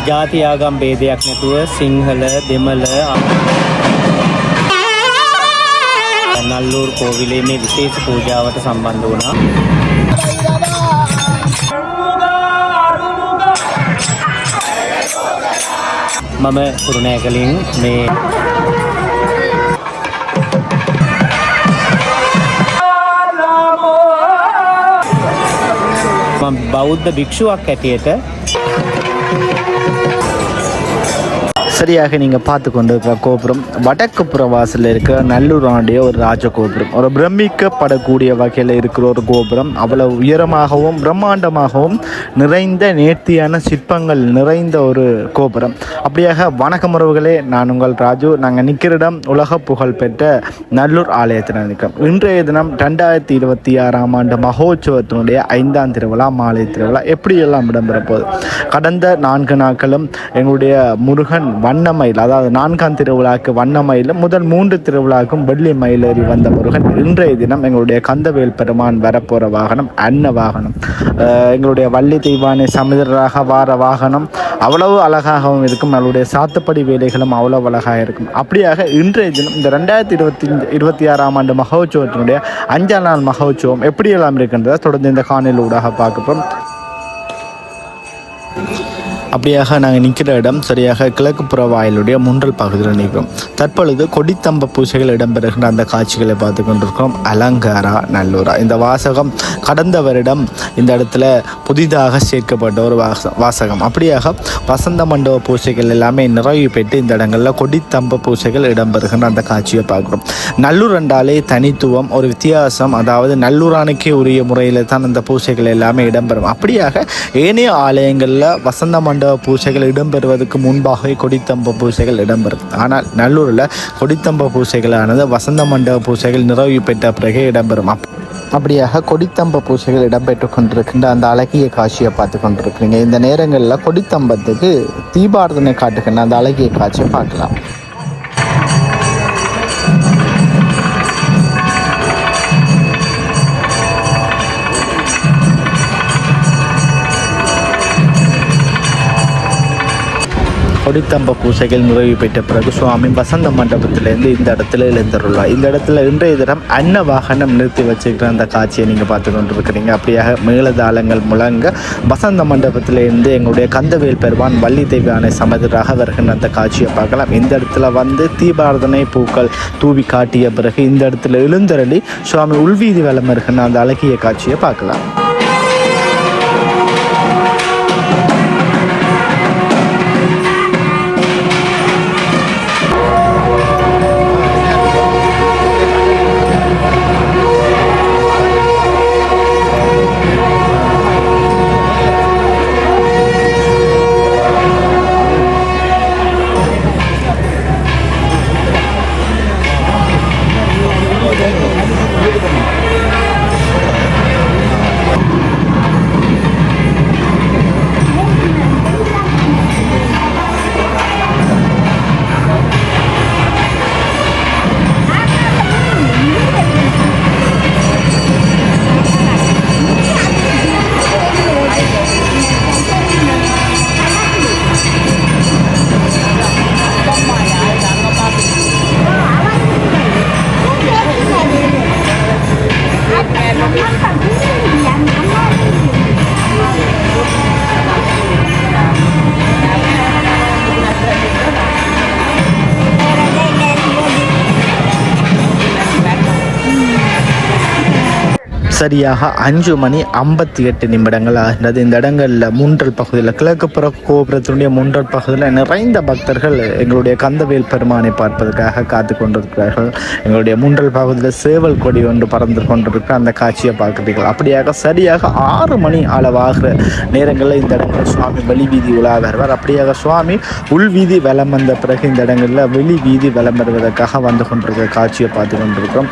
ජාති ආගම් ભેදයක් නැතුව සිංහල දෙමළ නල්ලූර් කෝවිලේ මේ විශේෂ පූජාවට සම්බන්ධ වුණා. මම කුරුණෑගලින් මේ බෞද්ධ භික්ෂුවක් ඇටියට சரியாக நீங்கள் பார்த்து கொண்டு இருக்கிற கோபுரம் வடக்கு புறவாசலில் இருக்கிற நல்லூராண்டிய ஒரு ராஜ கோபுரம். ஒரு பிரமிக்கப்படக்கூடிய வகையில் இருக்கிற ஒரு கோபுரம். அவ்வளவு உயரமாகவும் பிரம்மாண்டமாகவும் நிறைந்த நேர்த்தியான சிற்பங்கள் நிறைந்த ஒரு கோபுரம். அப்படியாக வணக்கம் உறவுகளே, நான் உங்கள் ராஜு. நாங்கள் நிற்கிற இடம் உலக புகழ் பெற்ற நல்லூர் ஆலயத்தில் நிற்கிறோம். இன்றைய தினம் 2026 ஆண்டு மகோற்சவத்தினுடைய 5ஆம் திருவிழா, மாலை திருவிழா எப்படியெல்லாம் இடம்பெற போகுது. கடந்த 4 நாட்களும் எங்களுடைய முருகன் வண்ணமயில், அதாவது 4ஆம் திருவிழாவுக்கு வண்ணமயிலும் முதல் 3 திருவிழாவுக்கும் வெள்ளி மயிலேறி வந்த முருகன் இன்றைய தினம் எங்களுடைய கந்தவேல் பெருமான் வரப்போகிற வாகனம் அன்ன வாகனம். எங்களுடைய வள்ளி தெய்வானை சமுதிராக வார வாகனம் அவ்வளவு அழகாகவும் இருக்கும். அவளுடைய சாத்துப்படி வேலைகளும் அவ்வளவு அழகாக இருக்கும். அப்படியாக இன்றைய தினம் இந்த 2026 ஆண்டு மகோற்சவத்தினுடைய 5ஆம் நாள் மகோற்சவம் எப்படியெல்லாம் இருக்கின்றதை தொடர்ந்து இந்த காணொளி ஊடாக பார்க்கப்போம். அப்படியாக நாங்கள் நிற்கிற இடம் சரியாக கிழக்கு புற வாயிலுடைய முன்றல் பகுதியில் நிற்கிறோம். தற்பொழுது கொடித்தம்ப பூசைகள் இடம்பெறுகின்ற அந்த காட்சிகளை பார்த்து கொண்டிருக்கிறோம். அலங்காரா நல்லூரா இந்த வாசகம் கடந்த வருடம் இந்த இடத்துல புதிதாக சேர்க்கப்பட்ட ஒரு வாசகம். அப்படியாக வசந்த மண்டப பூசைகள் எல்லாமே நிறைவு பெற்று இந்த இடங்களில் கொடித்தம்ப பூசைகள் இடம்பெறுகின்ற அந்த காட்சியை பார்க்குறோம். நல்லூர் என்றாலே தனித்துவம், ஒரு வித்தியாசம், அதாவது நல்லூரானுக்கே உரிய முறையில் தான் அந்த பூசைகள் எல்லாமே இடம்பெறும். அப்படியாக ஏனைய ஆலயங்களில் வசந்த மண்டப பூசைகள் இடம்பெறுவதற்கு முன்பாகவே கொடித்தம்ப பூசைகள் இடம்பெறும். ஆனால் நல்லூரில் கொடித்தம்ப பூசைகளானது வசந்த மண்டப பூசைகள் நிறைவு பெற்ற பிறகு இடம்பெறும். அப்படியாக கொடித்தம்ப பூசைகள் இடம்பெற்று கொண்டிருக்கின்ற அந்த அழகிய காட்சியை பார்த்து கொண்டிருக்கிறீங்க. இந்த நேரங்களில் கொடித்தம்பத்துக்கு தீபாரதனை காட்டுகின்ற அந்த அழகிய காட்சியை பார்க்கலாம். கொடித்தம்ப பூசைகள் நிறைவு பெற்ற பிறகு சுவாமி வசந்த மண்டபத்திலேருந்து இந்த இடத்துல எழுந்துள்ளார். இந்த இடத்துல இன்றைய தினம் அன்ன வாகனம் நிறுத்தி வச்சுக்கிற அந்த காட்சியை நீங்கள் பார்த்து கொண்டிருக்கிறீங்க. அப்படியாக மேளதாளங்கள் முழங்க வசந்த மண்டபத்திலேருந்து எங்களுடைய கந்தவேல் பெருமான் வள்ளி தெய்வானை சமதராக வருகின்ற அந்த காட்சியை பார்க்கலாம். இந்த இடத்துல வந்து தீபாரதனை பூக்கள் தூவி காட்டிய பிறகு இந்த இடத்துல எழுந்தருளி சுவாமி உள்வீதி வலம் வருகின்ற அந்த அழகிய காட்சியை பார்க்கலாம். சரியாக 5:58 ஆகின்றது. இந்த இடங்களில் முன்றல் பகுதியில் கிழக்குப்புற கோபுரத்தினுடைய முன்றல் பகுதியில் நிறைந்த பக்தர்கள் எங்களுடைய கந்தவேல் பெருமானை பார்ப்பதற்காக காத்து கொண்டிருக்கிறார்கள். எங்களுடைய முன்றல் பகுதியில் சேவல் கொடி ஒன்று பறந்து கொண்டிருக்கிற அந்த காட்சியை பார்க்கிறீர்கள். அப்படியாக சரியாக 6 மணி அளவாகிற நேரங்களில் இந்த இடங்களில் சுவாமி வெளி வீதி உலா வருவார். அப்படியாக சுவாமி உள்வீதி வலம் வந்த பிறகு இந்த இடங்களில் வெளி வீதி வலம் வருவதற்காக வந்து கொண்டிருக்கிற காட்சியை பார்த்து கொண்டிருக்கிறோம்.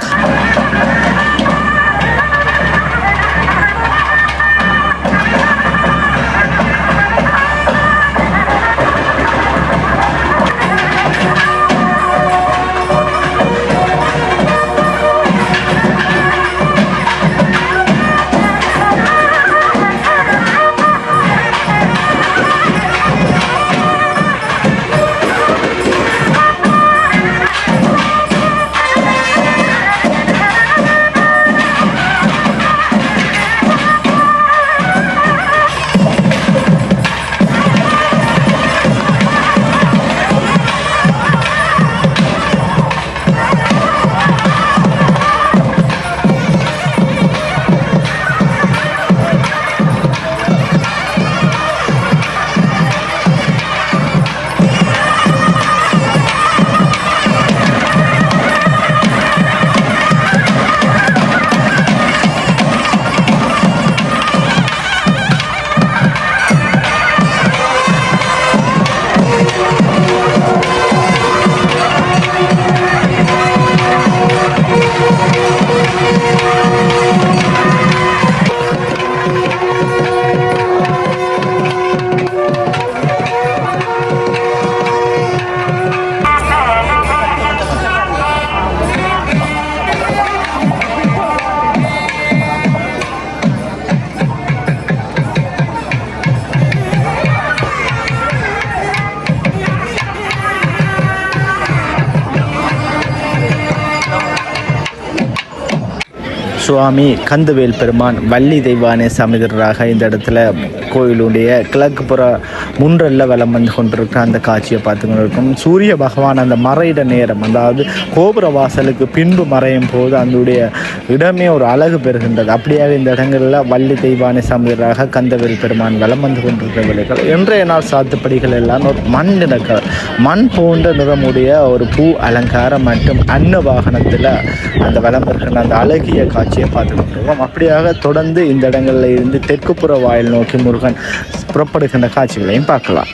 சுவாமி கந்தவேல் பெருமான் வள்ளி தெய்வானை சமேதராக இந்த இடத்துல கோயிலுடைய கிழக்கு புற முன்றல்ல வலம் வந்து கொண்டிருக்கிற அந்த காட்சியை பார்த்து கொண்டிருக்கும். சூரிய பகவான் அந்த மறையிட நேரம், அதாவது கோபுர வாசலுக்கு பின்பு மறையும் போது அதனுடைய இடமே ஒரு அழகு பெறுகின்றது. அப்படியாக இந்த இடங்களில் வள்ளி தெய்வானை சமேதராக கந்தவேல் பெருமான் வலம் வந்து கொண்டிருக்கிற வேலைகள். இன்றைய நாள் சாத்துப்படிகள் எல்லாம் ஒரு மண் போன்ற நிறமுடைய ஒரு பூ அலங்காரம் மற்றும் அன்ன வாகனத்தில் அந்த வலம் வருகின்ற அந்த அழகிய காட்சியை பார்த்துக்கிட்டு அப்படியாக தொடர்ந்து இந்த இடங்களில் இருந்து தெற்குப்புற வாயில் நோக்கி முருகன் புறப்படுகின்ற காட்சிகளையும் பார்க்கலாம்.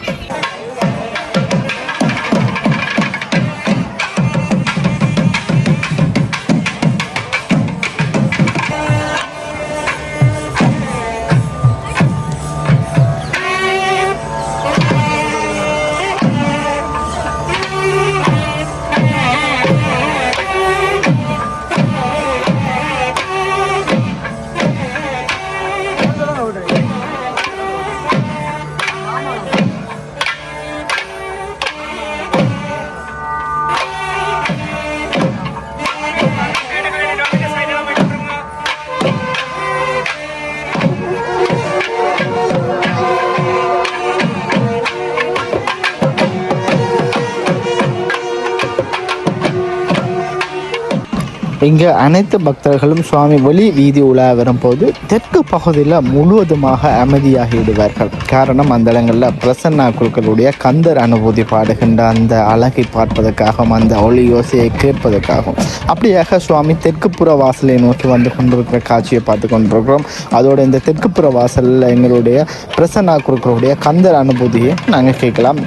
இங்கே அனைத்து பக்தர்களும் சுவாமி வெளி வீதி உலா வரும்போது தெற்கு பகுதியில் முழுவதுமாக அமைதியாகிவிடுவார்கள். காரணம், அந்த இடங்களில் பிரசன்னா குழுக்களுடைய கந்தர் அனுபூதி பாடுகின்ற அந்த அழகை பார்ப்பதற்காகவும் அந்த ஒளி யோசையை கேட்பதற்காகவும் அப்படியாக சுவாமி தெற்குப்புற வாசலை நோக்கி வந்து கொண்டிருக்கிற காட்சியை பார்த்து கொண்டிருக்கிறோம். அதோடு இந்த தெற்குப்புற வாசலில் எங்களுடைய பிரசன்னா குழுக்களுடைய கந்தர் அனுபூதியை நாங்கள் கேட்கலாம்.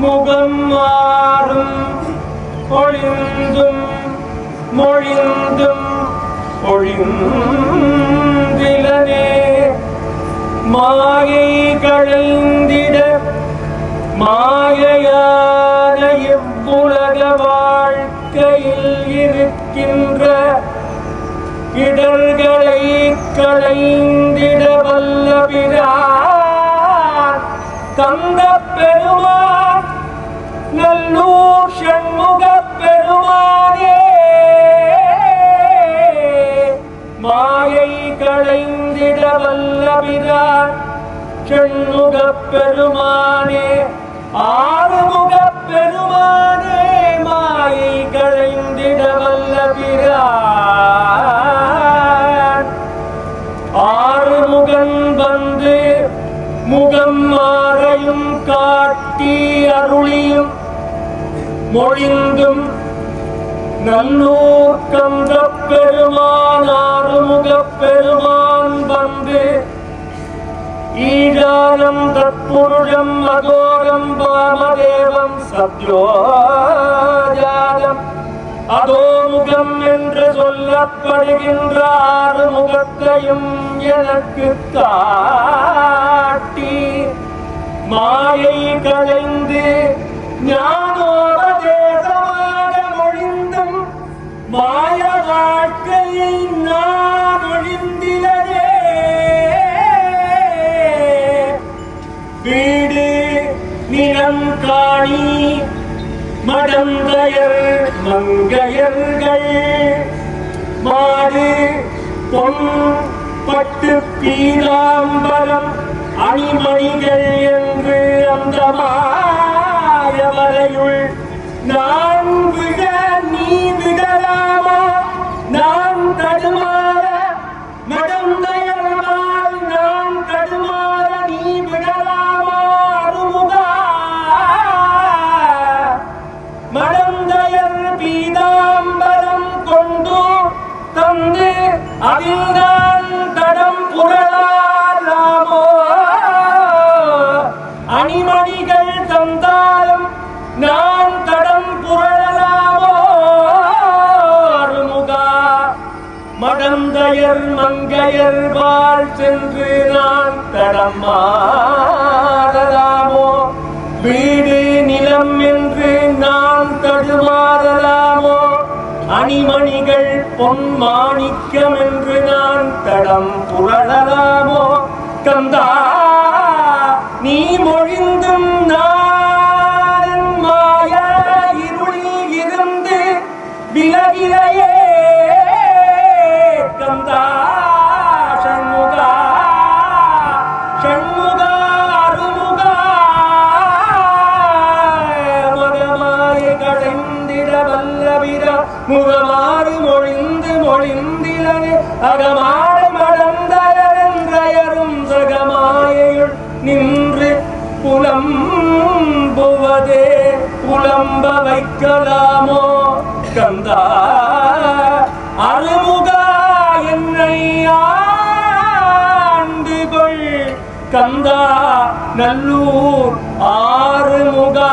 முகம் மாறும் ஒளிந்தும் மொழிந்தும் ஒழிந்திலனே மாயை களைந்திட மாயையான இவ்வுலக வாழ்க்கையில் இருக்கின்ற இடர்களை களைந்திட வல்ல பிரான் தந்த பெருமான் நல்லூர் ஷண்முக பெருமானே மாயை களைந்திட வல்ல பிரான் ஷண்முக பெருமானே ஆறுமுகப் பெருமானே மாயை களைந்திட வல்ல பிரான் ஆறுமுகன் வந்து முகம் மாறையும் காட்டி அருளியும் மொழிந்தும் நல்லூர் கந்தப் பெருமான் ஆறுமுகப் பெருமான் வந்து ஈழானம் தத்புருஷம் அகோரம் வாமதேவம் சத்யோஜாதம் அதோமுகம் என்று சொல்லப்படுகின்ற ஆறுமுகத்தையும் எனக்கு காட்டி மாயை களைந்து ஞானோபதேசமாக மொழிந்தும் மாய வாழ்க்கையை நான் ஒழிந்திலனே வீடு நிலம் காணி மடந்தையர் மங்கையர்கள் மாடு பொன் பட்டு பீதாம்பரம் அணிமணிகள் என்று அந்த மாயவரையுள் நான் விட நீ விடலாமா நான் தடுமாற மடந்தையர்மால் நான் தடுமாற நீ விடலாமா அருமுகா மடந்தையர் பீதாம்பரம் கொண்டு தந்து அதில் நான் தடம் புரளாமோ அணிமணிகள் தந்தாலும் நான் தடம் புரளாமோ அருமுகா மடந்தையர் மங்கையர் வாழ் சென்று நான் தடம் மாறலாமோ வீடு நிலம் என்று நான் தடுமாறலாமோ அணிமணிகள் பொன் மாணிக்கம் என்று நான் தடம் புரளலாமோ கந்தா நீ மொழிந்தும் நான் மாய இருளில் இருந்து விலகிலையே கந்தா சண்முகா சண்முகா அருமுகா மகமாய கடைந்திட வல்லவிர முகமாறு மொழிந்து மொழிந்திலனே அகமாறு மடந்தயரும் சகமாயுள் நின்று புலம்புவதே புலம்ப வைக்கலாமோ கந்தா அருமுகா என்னை ஆண்டுகொள் கந்தா நல்லூர் ஆறுமுகா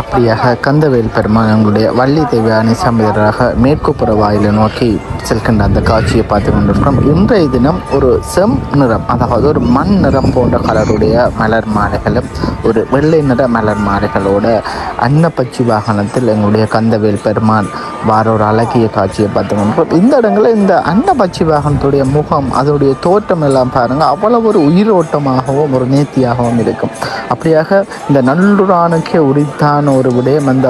அப்படியாக கந்தவேல் பெருமான் எங்களுடைய வள்ளி தேவியானி சமேதராக மேற்குப்புற வாயிலை நோக்கி செல்கின்ற அந்த காட்சியை பார்த்து கொண்டிருக்கிறோம். இன்றைய தினம் ஒரு செம் நிறம், அதாவது ஒரு மண் நிறம் போன்ற கலருடைய மலர் மாலைகளும் ஒரு வெள்ளை நிற மலர் மாலைகளோட அன்னப்பச்சி வாகனத்தில் எங்களுடைய கந்தவேல் பெருமான் வார ஒரு அழகிய காட்சியை பார்த்துக்கணும். இந்த இடங்களில் இந்த அன்னபட்சி வாகனத்துடைய முகம் அதோடைய தோற்றம் எல்லாம் பாருங்கள், அவ்வளவு ஒரு உயிரோட்டமாகவும் ஒரு நேர்த்தியாகவும் இருக்கும். அப்படியாக இந்த நல்லுரானுக்கே உரித்தான ஒரு விடயம் அந்த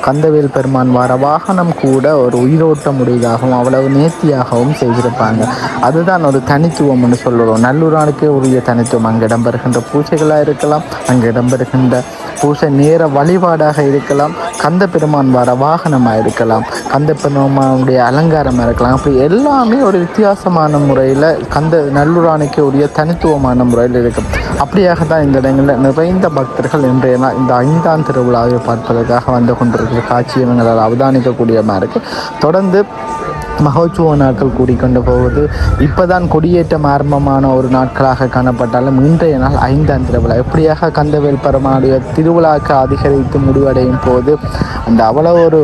கந்தவேல் பெருமான் வார வாகனம் கூட ஒரு உயிரோட்டம் உடையதாகவும் அவ்வளவு நேர்த்தியாகவும் செய்திருப்பாங்க. அதுதான் ஒரு தனித்துவம் என்று சொல்லுவோம். நல்லூரானுக்கே உரிய தனித்துவம். அங்கே இடம்பெறுகின்ற பூஜைகளாக இருக்கலாம், அங்கே இடம்பெறுகின்ற பூஜை நேர வழிபாடாக இருக்கலாம், கந்த பெருமான் வார வாகனமாக இருக்கலாம், கந்த பெருமானுடைய அலங்காரமாக இருக்கலாம். அப்படி எல்லாமே ஒரு வித்தியாசமான முறையில் நல்லூரானுக்கே உரிய தனித்துவமான முறையில் இருக்கும். அப்படியாக தான் இந்த இடங்களில் நிறைந்த பக்தர்கள் இன்றைய நாள் இந்த 5ஆம் திருவிழாவை பார்ப்பதற்காக வந்து கொண்டிருக்கிற காட்சி இவங்களால் அவதானிக்கக்கூடிய மாதிரி இருக்குது. தொடர்ந்து மகோத்சவ நாட்கள் கூடிக்கொண்டு போவது இப்போ தான் கொடியேற்றம் ஆரம்பமான ஒரு நாட்களாக காணப்பட்டாலும் இன்றைய நாள் 5ஆம் திருவிழா. எப்படியாக கந்தவேல் பெருமானுடைய திருவிழாக்கு அதிகரித்து முடிவடையும் போது அந்த அவ்வளோ ஒரு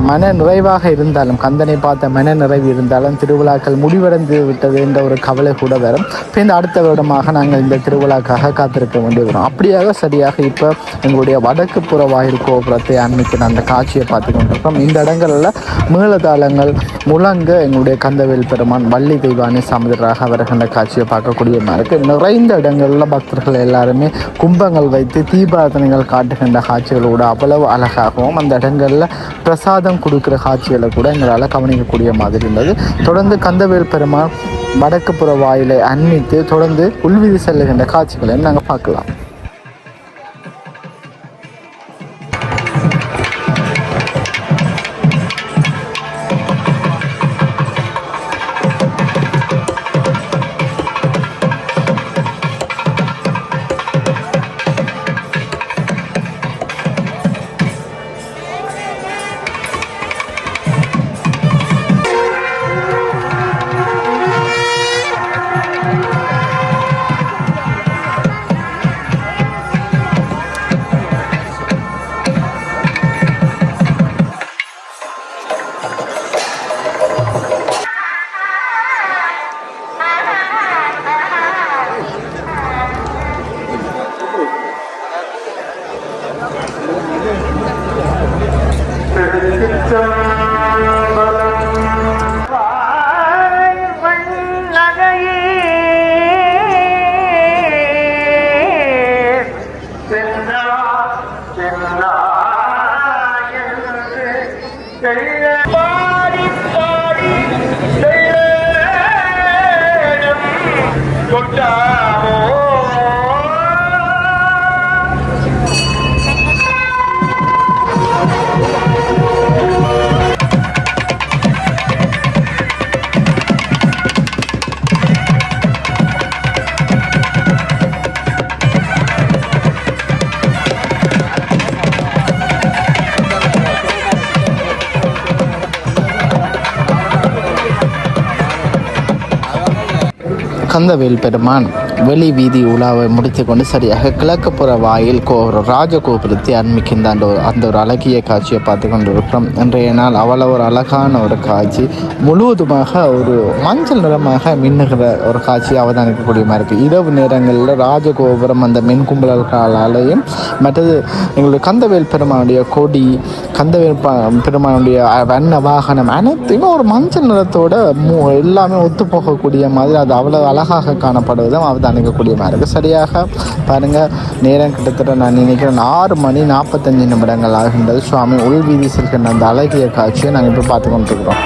மன நிறைவாக இருந்தாலும், கந்தனை பார்த்த மன நிறைவு இருந்தாலும் திருவிழாக்கள் முடிவடைந்து விட்டது என்ற ஒரு கவலை கூட வரும். இப்போ இந்த அடுத்த வருடமாக நாங்கள் இந்த திருவிழாக்காக காத்திருக்க வேண்டி வரும். அப்படியாக சரியாக இப்போ எங்களுடைய வடக்கு புற வாயில் கோபுரத்தை அண்மிக்கிற அந்த காட்சியை பார்த்து கொண்டிருக்கோம். இந்த இடங்களில் மேளதாளங்கள் முழங்க எங்களுடைய கந்தவேல் பெருமான் வள்ளி தெய்வானை சமுதிராக வருகின்ற காட்சியை பார்க்கக்கூடிய மாதிரி இருக்குது. நிறைந்த இடங்களில் பக்தர்கள் எல்லாருமே கும்பங்கள் வைத்து தீபாரதனைகள் காட்டுகின்ற காட்சிகளோடு அவ்வளவு அழகாகவும் அந்த இடங்களில் பிரசாதம் கொடுக்குற காட்சிகளை கூட எங்களால் கவனிக்கக்கூடிய மாதிரி இருந்தது. தொடர்ந்து கந்தவேல் பெருமான் வடக்கு புற வாயிலை அண்மித்து தொடர்ந்து உள்வீதி செல்லுகின்ற காட்சிகளையும் நாங்கள் பார்க்கலாம். கந்தவேல் பெருமான் வெளி வீதி உலாவை முடித்து கொண்டு சரியாக கிழக்குப்புற வாயில் ராஜகோபுரத்தை அண்மிக்கின்ற அந்த ஒரு அழகிய காட்சியை பார்த்து கொண்டு இருக்கிறோம். இன்றைய நாள் அவ்வளோ ஒரு அழகான ஒரு காட்சி, முழுவதுமாக ஒரு மஞ்சள் நிறமாக மின்னுகிற ஒரு காட்சியை அவதானிக்கக்கூடிய மாதிரி இருக்குது. இரவு நேரங்களில் ராஜகோபுரம் அந்த மின்கும்பலாலையும் மற்றது எங்களுடைய கந்தவேல் பெருமானுடைய கொடி, கந்தவேல் பெருமானுடைய வண்ண வாகனம் அனைத்தையும் ஒரு மஞ்சள் நிறத்தோட எல்லாமே ஒத்து போகக்கூடிய மாதிரி அது அவ்வளோ அழகாக காணப்படுவதும் அவதானிக்கக்கூடிய மாதிரி இருக்குது. சரியாக பாருங்கள், நேரம் கிட்டத்தட்ட நான் நினைக்கிறேன் 6:45 ஆகின்றது. சுவாமி உள்வீதி செல்கின்ற அந்த அழகிய காட்சியை நாங்கள் இப்போ பார்த்து கொண்டிருக்கிறோம்.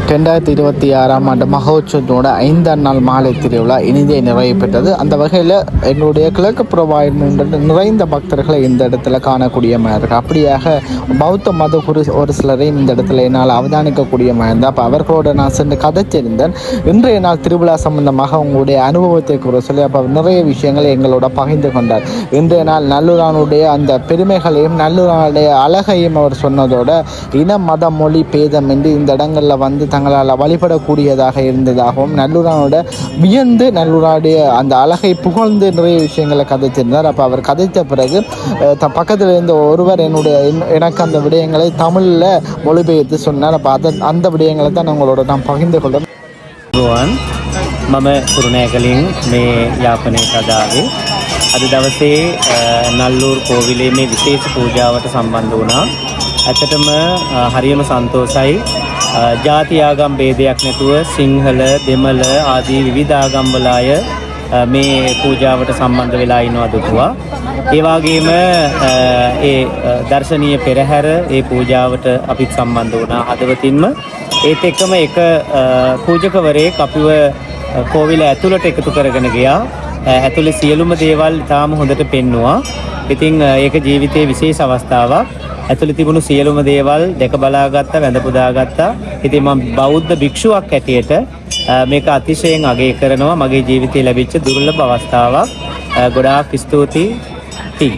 2026 ஆண்டு மகோற்சவத்தோட 5ஆம் நாள் மாலை திருவிழா இனிதே நிறைவு பெற்றது. அந்த வகையில் எங்களுடைய கிழக்கு புறவாயில் நிறைந்த பக்தர்களை இந்த இடத்துல காணக்கூடிய மாதிரி இருக்குது. அப்படியாக பௌத்த மத ஒரு சிலரையும் இந்த இடத்துல என்னால் அவதானிக்கக்கூடிய மாதிரி இருந்தால் அப்போ அவர்களோட நான் சென்று கதைச்சிருந்தேன். இன்றைய நாள் திருவிழா சம்பந்தமாக உங்களுடைய அனுபவத்தை கூற சொல்லி அப்போ நிறைய விஷயங்களை எங்களோட பகிர்ந்து கொண்டார். இன்றைய நாள் நல்லூரானுடைய அந்த பெருமைகளையும் நல்லூரானுடைய அழகையும் அவர் சொன்னதோட இன மத மொழி பேதம் என்று இந்த இடங்களில் வந்து தங்களால் வழிபடக்கூடியதாக இருந்ததாகவும் நல்லூரானோட வியந்து நல்லூராடைய அந்த அழகை புகழ்ந்து நிறைய விஷயங்களை கதைத்திருந்தார். அப்போ அவர் கதைத்த பிறகு பக்கத்தில் இருந்த ஒருவர் எனக்கு அந்த விடயங்களை தமிழில் மொழிபெயர்த்து சொன்னார். அப்போ அந்த விடயங்களை தான் உங்களோட நான் பகிர்ந்து கொள்கிறேன். මම කුරුණෑගලින් මේ යාපනය කදාවේ අද දවසේ නල්ලූර් කෝවිලේ මේ විශේෂ පූජාවට සම්බන්ධ වුණා. ඇත්තටම හරියම සන්තෝසයි. ජාති ආගම් ભેදයක් නැතුව සිංහල දෙමළ ආදී විවිධ ආගම් වල අය මේ පූජාවට සම්බන්ධ වෙලා ඉනවා දුටුවා. ඒ වගේම ඒ දර්ශනීය පෙරහැර ඒ පූජාවට අපිත් සම්බන්ධ වුණා හදවතින්ම. ඒත් එක්කම එක පූජකවරයෙක් අපිව කෝවිල ඇතුළට එකතු කරගෙන ගියා. ඇතුළේ සියලුම දේවල් ඉතාම හොඳට පෙන්නුවා. ඉතින් ඒක ජීවිතයේ විශේෂ අවස්ථාවක්. ඇතුළේ තිබුණු සියලුම දේවල් දැක බලාගත්තා, වැඳ පුදාගත්තා. ඉතින් මම බෞද්ධ භික්ෂුවක් හැටියට මේක අතිශයින් අගය කරනවා. මගේ ජීවිතේ ලැබිච්ච දුර්ලභ අවස්ථාවක්. ගොඩාක් ස්තුතියි.